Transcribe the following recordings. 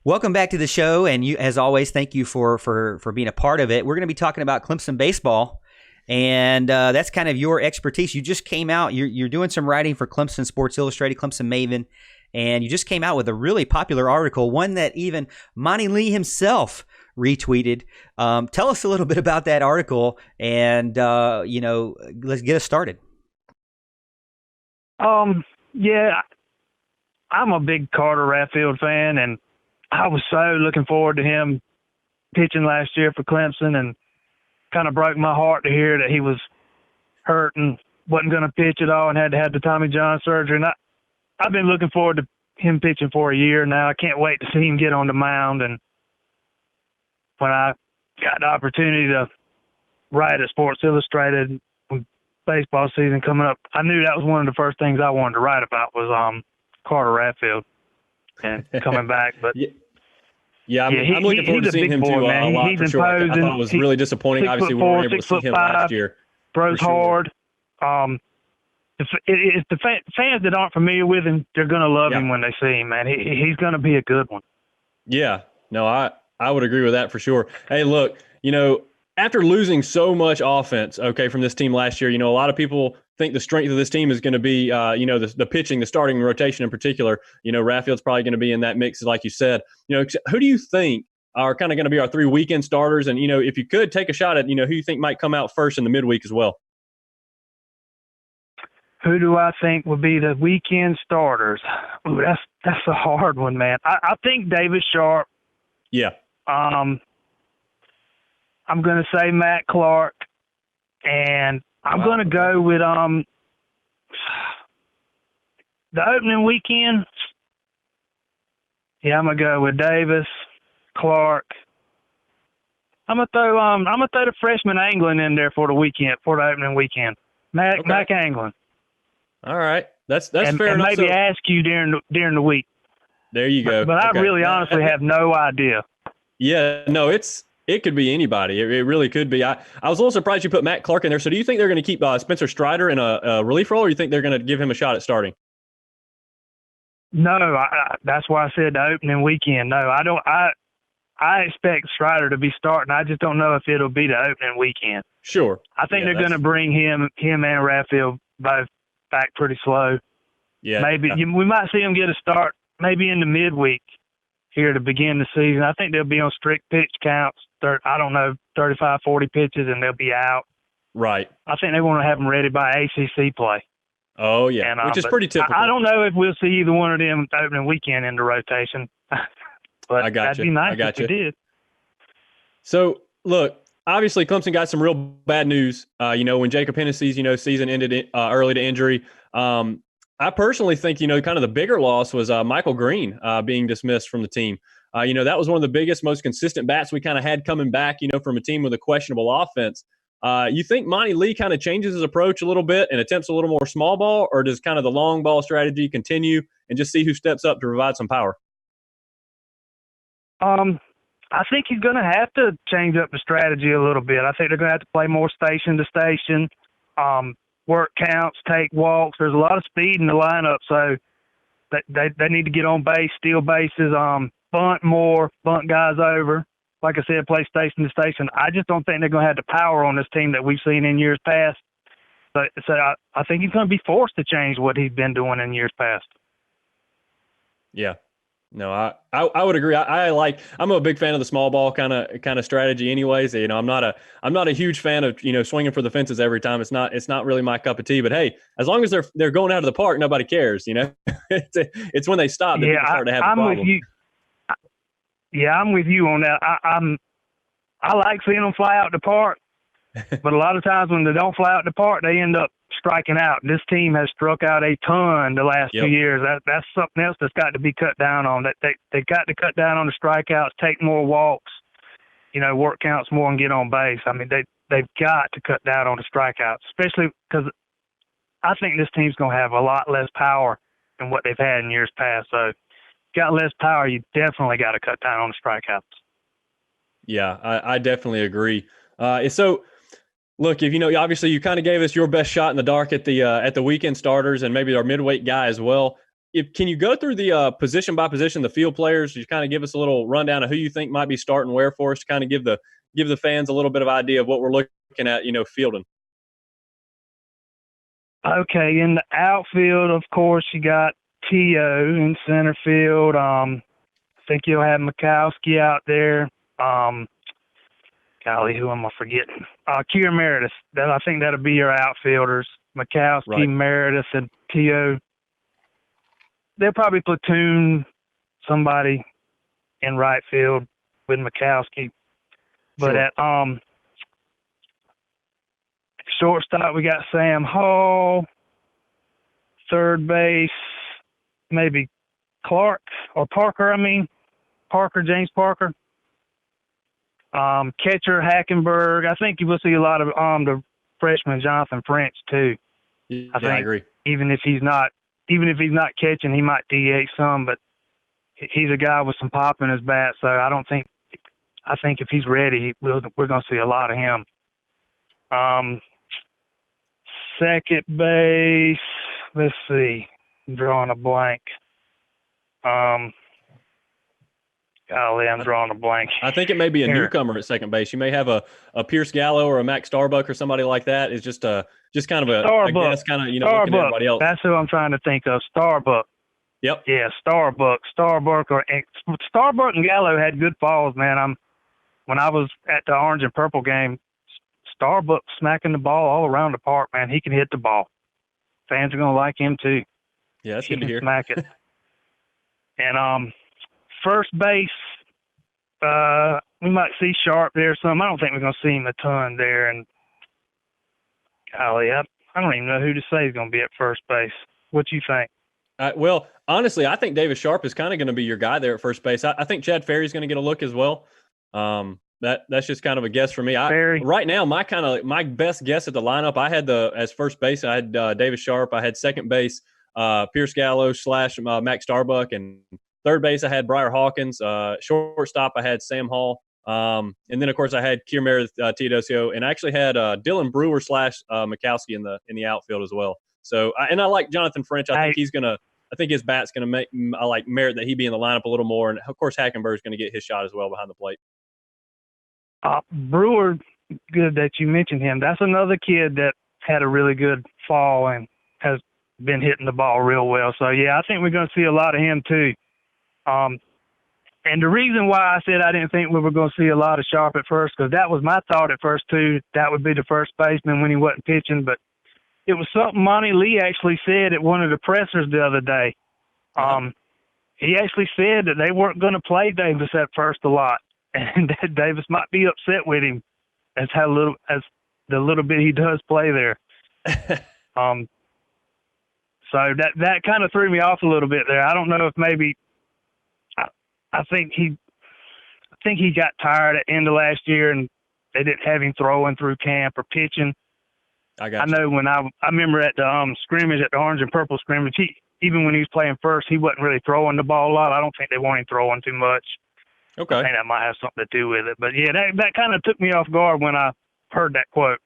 Welcome back to the show, and you, as always, thank you for being a part of it. We're going to be talking about Clemson baseball, and that's kind of your expertise. You just came out. You're doing some writing for Clemson Sports Illustrated, Clemson Maven, and you just came out with a really popular article, one that even Monty Lee himself retweeted. Tell us a little bit about that article, and let's get us started. Yeah, I'm a big Carter Raffield fan, and I was so looking forward to him pitching last year for Clemson, and kind of broke my heart to hear that he was hurt and wasn't going to pitch at all and had to have the Tommy John surgery. And I've been looking forward to him pitching for a year now. I can't wait to see him get on the mound. And when I got the opportunity to write at Sports Illustrated with baseball season coming up, I knew that was one of the first things I wanted to write about was Carter Raffield and coming back. But Yeah, I'm looking forward to seeing him too a lot he's for sure. I thought it was really disappointing. Obviously, we weren't able to see him last year. Throws hard. If the fans that aren't familiar with him, they're going to love him when they see him, man. He's going to be a good one. Yeah, no, I would agree with that for sure. Hey, look, after losing so much offense, from this team last year, a lot of people think the strength of this team is going to be, the pitching, the starting rotation in particular. Raffield's probably going to be in that mix, like you said. Who do you think are kind of going to be our three weekend starters? And, if you could take a shot at, who you think might come out first in the midweek as well? Who do I think will be the weekend starters? Ooh, that's a hard one, man. I think Davis Sharp. Yeah. I'm going to say Matt Clark, and I'm going to go with the opening weekend. Yeah, I'm going to go with Davis, Clark. I'm going to throw the freshman Anglin in there for the weekend, for the opening weekend. Mac Anglin. All right, that's fair and enough. Maybe ask you during the week. There you go. But I really honestly have no idea. Yeah, no, it could be anybody. It really could be. I was a little surprised you put Matt Clark in there. So do you think they're going to keep Spencer Strider in a relief role, or do you think they're going to give him a shot at starting? No, that's why I said the opening weekend. No, I don't. I expect Strider to be starting. I just don't know if it'll be the opening weekend. Sure. I think they're going to bring him and Raffield both back pretty slow. Yeah. Maybe we might see him get a start maybe in the midweek here to begin the season. I think they'll be on strict pitch counts. 35, 40 pitches, and they'll be out. Right. I think they want to have them ready by ACC play. Oh, yeah, which is pretty typical. I don't know if we'll see either one of them opening weekend in the rotation. But that'd be nice if we did. So, look, obviously Clemson got some real bad news, when Jacob Hennessy's, season ended early to injury. I personally think, kind of the bigger loss was Michael Green being dismissed from the team. That was one of the biggest, most consistent bats we kind of had coming back, from a team with a questionable offense. You think Monty Lee kind of changes his approach a little bit and attempts a little more small ball, or does kind of the long ball strategy continue and just see who steps up to provide some power? I think he's going to have to change up the strategy a little bit. I think they're going to have to play more station to station, work counts, take walks. There's a lot of speed in the lineup, so they need to get on base, steal bases, bunt more, bunt guys over. Like I said, play station to station. I just don't think they're going to have the power on this team that we've seen in years past. So I think he's going to be forced to change what he's been doing in years past. Yeah. No, I would agree. I'm a big fan of the small ball kind of strategy anyways. I'm not a huge fan of, swinging for the fences every time. It's not really my cup of tea, but hey, as long as they're going out of the park, nobody cares, it's when they stop that people start to have a problem. With you. Yeah, I'm with you on that. I like seeing them fly out the park, but a lot of times when they don't fly out the park, they end up striking out. This team has struck out a ton the last 2 years. That's something else that's got to be cut down on. That they got to cut down on the strikeouts, take more walks, work counts more, and get on base. I mean, they've got to cut down on the strikeouts, especially because I think this team's going to have a lot less power than what they've had in years past. So, if you got less power, you definitely got to cut down on the strikeouts. Yeah, I definitely agree. So, look, if obviously you kind of gave us your best shot in the dark at the weekend starters and maybe our midweight guy as well. can you go through the position by position, the field players, just kind of give us a little rundown of who you think might be starting where for us to kind of give the fans a little bit of idea of what we're looking at, fielding. Okay, in the outfield, of course, you got T.O. in center field. I think you'll have Mikowski out there. Golly, who am I forgetting? Kier Meredith. I think that'll be your outfielders. Mikowski, Right. Meredith, and T.O. They'll probably platoon somebody in right field with Mikowski. But Sure. at shortstop, we got Sam Hall. Third base, maybe Clark or Parker. James Parker. Catcher Hackenberg. I think you will see a lot of the freshman Jonathan French too. Yeah, I agree. Even if he's not catching, he might DH some, but he's a guy with some pop in his bat. So I think if he's ready, we're going to see a lot of him. Second base, let's see, I'm drawing a blank. Golly, I'm drawing a blank. I think it may be a Here. newcomer at second base. You may have a Pierce Gallo or a Max Starbuck or somebody like that. Is just kind of a Starbuck. I guess kind of looking at everybody else. That's who I'm trying to think of. Starbuck. Yep. Yeah, Starbuck and Gallo had good falls, man. When I was at the orange and purple game, Starbuck smacking the ball all around the park, man. He can hit the ball. Fans are gonna like him too. Yeah, that's He good to can hear. smack it. And first base, we might see Sharp there some. I don't think we're gonna see him a ton there. And golly, I don't even know who to say is gonna be at first base. What you think? Well, honestly, I think Davis Sharp is kind of going to be your guy there at first base. I think Chad Ferry's going to get a look as well. That's just kind of a guess for me. Right now, my best guess at the lineup, I had as first base, I had Davis Sharp. I had second base, Pierce Gallo / Max Starbuck, and third base I had Briar Hawkins. Shortstop I had Sam Hall, and then of course I had Kier Meredith, Teodosio, and I actually had Dylan Brewer / Mikowski in the outfield as well. So I like Jonathan French. I think his bat's going to make I like merit that he be in the lineup a little more, and of course Hackenberg's going to get his shot as well behind the plate. Brewer, good that you mentioned him. That's another kid that had a really good fall and has been hitting the ball real well. So, yeah, I think we're going to see a lot of him too. And the reason why I said I didn't think we were going to see a lot of Sharp at first, because that was my thought at first too. That would be the first baseman when he wasn't pitching. But it was something Monty Lee actually said at one of the pressers the other day. He actually said that they weren't going to play Davis at first a lot, and that Davis might be upset with him as the little bit he does play there. So that kind of threw me off a little bit there. I don't know if maybe I think he got tired at the end of last year and they didn't have him throwing through camp or pitching. I know when I remember at the scrimmage, at the orange and purple scrimmage, even when he was playing first, he wasn't really throwing the ball a lot. I don't think they want him throwing too much. Okay. I think that might have something to do with it. But, yeah, that kind of took me off guard when I heard that quote.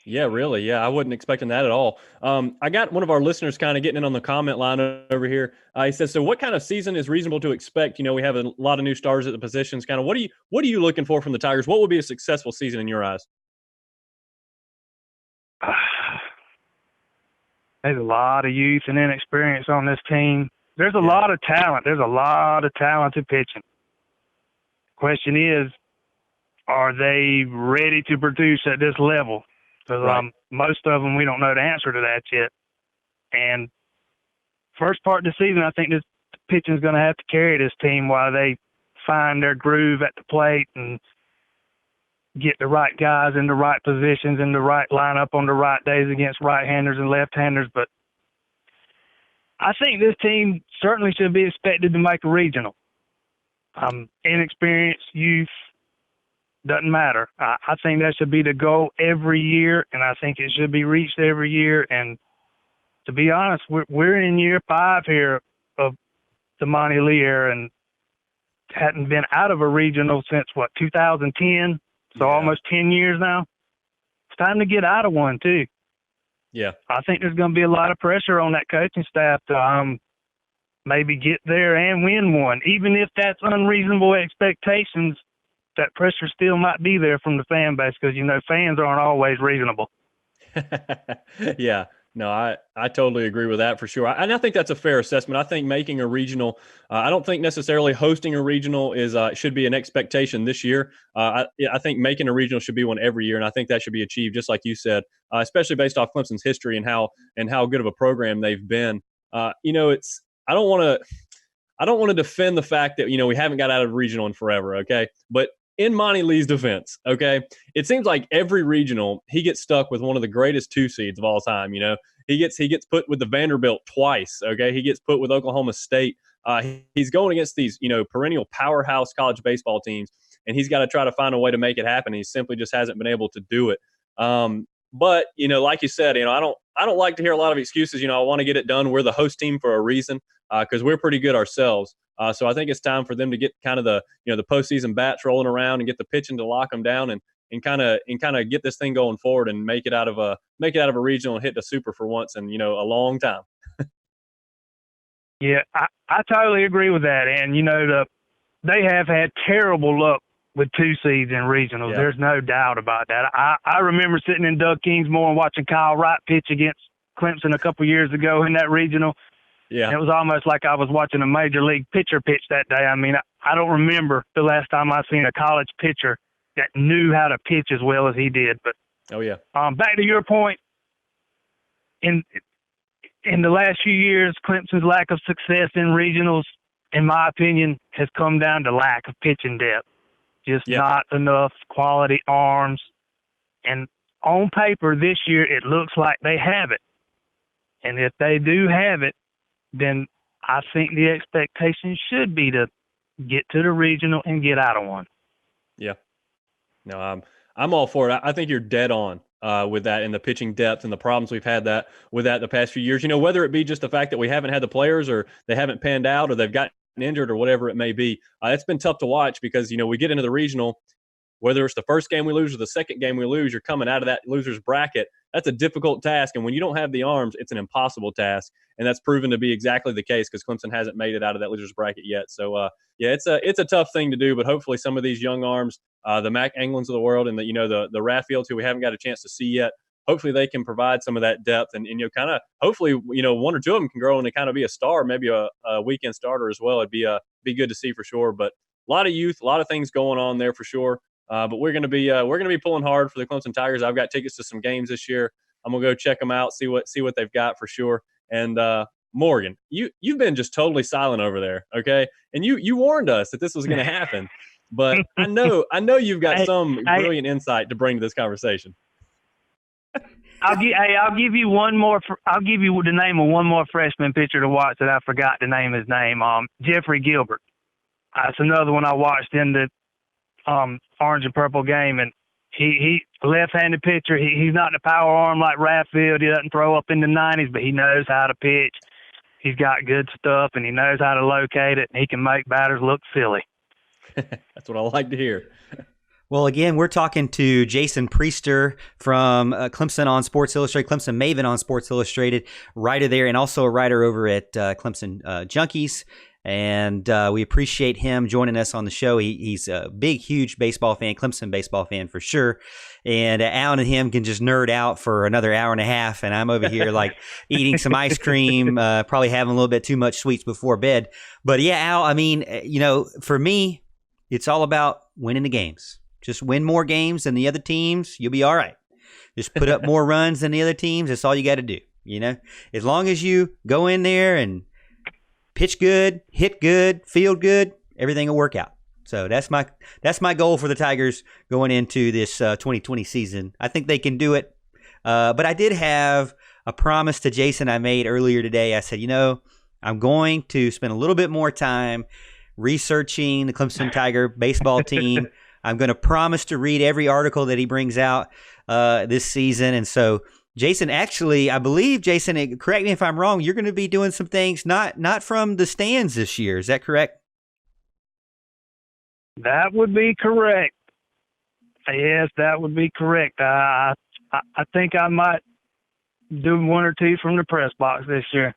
Yeah, really. Yeah, I wasn't expecting that at all. I got one of our listeners kind of getting in on the comment line over here. He says, so what kind of season is reasonable to expect? We have a lot of new stars at the positions. Kind of what are you looking for from the Tigers? What would be a successful season in your eyes? There's a lot of youth and inexperience on this team. There's a lot of talent. There's a lot of talented pitching. Question is, are they ready to produce at this level? Because most of them, we don't know the answer to that yet. And first part of the season, I think this pitching is going to have to carry this team while they find their groove at the plate and get the right guys in the right positions in the right lineup on the right days against right-handers and left-handers. But I think this team certainly should be expected to make a regional. Inexperienced, youth, doesn't matter. I think that should be the goal every year, and I think it should be reached every year. And to be honest, we're in year 5 here of the Monty Lee era and hadn't been out of a regional since, 2010? So almost 10 years now. It's time to get out of one, too. Yeah. I think there's going to be a lot of pressure on that coaching staff to maybe get there and win one. Even if that's unreasonable expectations, that pressure still might be there from the fan base because, fans aren't always reasonable. Yeah, no, I totally agree with that for sure. And I think that's a fair assessment. I think making a regional, I don't think necessarily hosting a regional is should be an expectation this year. I think making a regional should be one every year, and I think that should be achieved, just like you said, especially based off Clemson's history and how good of a program they've been. It's I don't want to defend the fact that we haven't got out of regional in forever, okay? But in Monty Lee's defense, okay, it seems like every regional he gets stuck with one of the greatest 2 seeds of all time. He gets put with the Vanderbilt twice, okay. He gets put with Oklahoma State. He's going against these perennial powerhouse college baseball teams, and he's got to try to find a way to make it happen. He simply just hasn't been able to do it. But like you said, I don't like to hear a lot of excuses. I want to get it done. We're the host team for a reason because we're pretty good ourselves. So I think it's time for them to get kind of the postseason bats rolling around and get the pitching to lock them down and kind of get this thing going forward and make it out of a regional and hit the super for once in a long time. Yeah, I totally agree with that. And they have had terrible luck with 2 seeds in regionals. Yeah. There's no doubt about that. I remember sitting in Doug Kingsmore and watching Kyle Wright pitch against Clemson a couple years ago in that regional. Yeah. And it was almost like I was watching a major league pitcher pitch that day. I mean, I don't remember the last time I seen a college pitcher that knew how to pitch as well as he did. But oh yeah. Back to your point, in the last few years, Clemson's lack of success in regionals, in my opinion, has come down to lack of pitching depth. Just not enough quality arms. And on paper this year, it looks like they have it. And if they do have it, then I think the expectation should be to get to the regional and get out of one. Yeah. No, I'm all for it. I think you're dead on with that and the pitching depth and the problems we've had with that the past few years. Whether it be just the fact that we haven't had the players or they haven't panned out or they've gotten injured or whatever it may be. It's been tough to watch because, we get into the regional, whether it's the first game we lose or the second game we lose, you're coming out of that loser's bracket. That's a difficult task. And when you don't have the arms, it's an impossible task. And that's proven to be exactly the case because Clemson hasn't made it out of that loser's bracket yet. So, it's a tough thing to do. But hopefully some of these young arms, the Mac Anglins of the world and the Rathfields who we haven't got a chance to see yet, hopefully they can provide some of that depth and kind of hopefully, one or two of them can grow and kind of be a star, maybe a weekend starter as well. It'd be good to see for sure. But a lot of youth, a lot of things going on there for sure. But we're going to be pulling hard for the Clemson Tigers. I've got tickets to some games this year. I'm going to go check them out, see what they've got for sure. And Morgan, you've been just totally silent over there, okay? And you warned us that this was going to happen. But I know you've got some brilliant insight to bring to this conversation. I'll give you one more. I'll give you the name of one more freshman pitcher to watch that I forgot to name his name. Jeffrey Gilbert. That's another one I watched in the orange and purple game, and he left-handed pitcher. He's not in a power arm like Rathfield. He doesn't throw up in the 90s, but he knows how to pitch. He's got good stuff, and he knows how to locate it, and he can make batters look silly. That's what I like to hear. Well, again, we're talking to Jason Priester from Clemson on Sports Illustrated, Clemson Maven on Sports Illustrated, writer there, and also a writer over at Clemson Junkies. And we appreciate him joining us on the show. He's a big, huge baseball fan, Clemson baseball fan for sure. And Alan and him can just nerd out for another hour and a half. And I'm over here like eating some ice cream, probably having a little bit too much sweets before bed. But yeah, Al, I mean, for me, it's all about winning the games. Just win more games than the other teams. You'll be all right. Just put up more runs than the other teams. That's all you got to do. As long as you go in there and pitch good, hit good, feel good, everything will work out. So that's my goal for the Tigers going into this 2020 season. I think they can do it. But I did have a promise to Jason I made earlier today. I said, I'm going to spend a little bit more time researching the Clemson Tiger baseball team. I'm going to promise to read every article that he brings out this season. And so, Jason, actually, I believe, Jason, correct me if I'm wrong, you're going to be doing some things not from the stands this year. Is that correct? That would be correct. Yes, that would be correct. I think I might do one or two from the press box this year.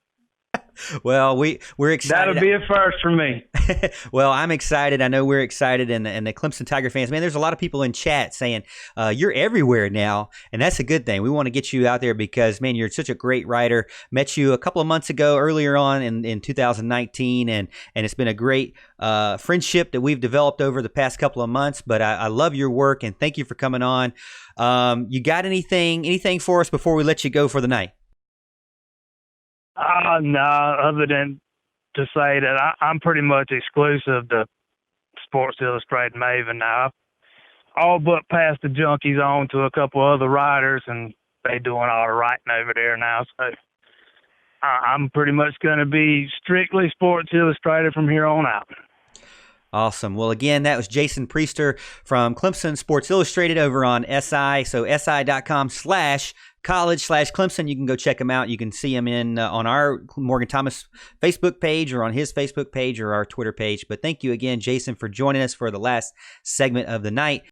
Well, we're excited. That'll be a first for me. Well, I'm excited. I know we're excited, and the Clemson Tiger fans, man, there's a lot of people in chat saying you're everywhere now, and that's a good thing. We want to get you out there because, man, you're such a great writer. Met you a couple of months ago, earlier on in 2019, and it's been a great friendship that we've developed over the past couple of months. But I love your work, and thank you for coming on. You got anything for us before we let you go for the night? No, other than to say that I'm pretty much exclusive to Sports Illustrated Maven now. I've all but passed the junkies on to a couple other writers, and they doing all the writing over there now. So I'm pretty much going to be strictly Sports Illustrated from here on out. Awesome. Well, again, that was Jason Priester from Clemson Sports Illustrated over on SI. So si.com/college/Clemson. You can go check him out. You can see him on our Morgan Thomas Facebook page or on his Facebook page or our Twitter page. But thank you again, Jason, for joining us for the last segment of the night.